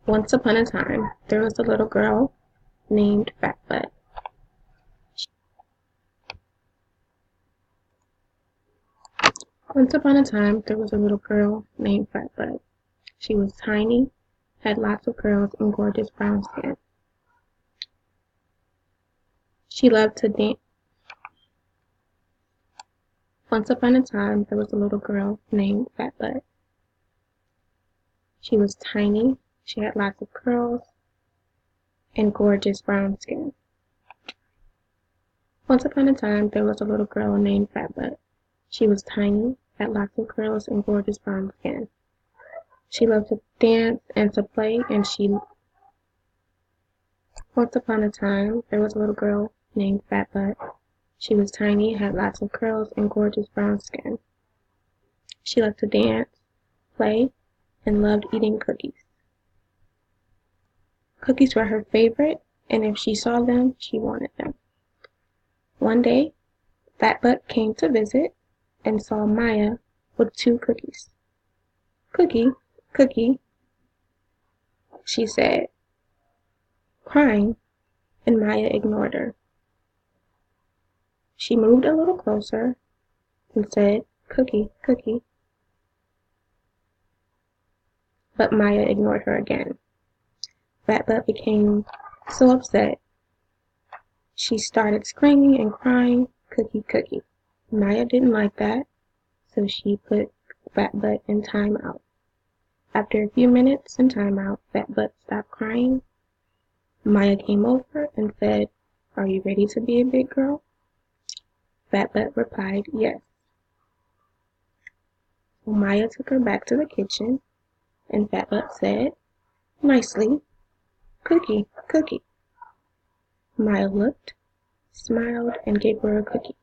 Once upon a time, there was a little girl named Fat Butt. Once upon a time, there was a little girl named Fat Butt. She was tiny, had lots of curls, and gorgeous brown skin. She loved to dance. Once upon a time, there was a little girl named Fat Butt. She was tiny, she had lots of curls, and gorgeous brown skin. Once upon a time, there was a little girl named Fat Butt. She was tiny, had lots of curls, and gorgeous brown skin. She loved to dance and to play, Once upon a time, there was a little girl named Fat Butt. She was tiny, had lots of curls, and gorgeous brown skin. She loved to dance, play, and loved eating cookies. Cookies were her favorite, and if she saw them, she wanted them. One day, Fat Butt came to visit and saw Maya with 2 cookies. "Cookie, Cookie," she said, crying, and Maya ignored her. She moved a little closer and said, "Cookie, Cookie," but Maya ignored her again. Fat Butt became so upset. She started screaming and crying, "Cookie, Cookie." Maya didn't like that, so she put Fat Butt in timeout. After a few minutes in timeout, Fat Butt stopped crying. Maya came over and said, "Are you ready to be a big girl?" Fat Butt replied, "Yes." So Maya took her back to the kitchen, and Fat Butt said, nicely, "Cookie, Cookie." Maya looked, smiled, and gave her a cookie.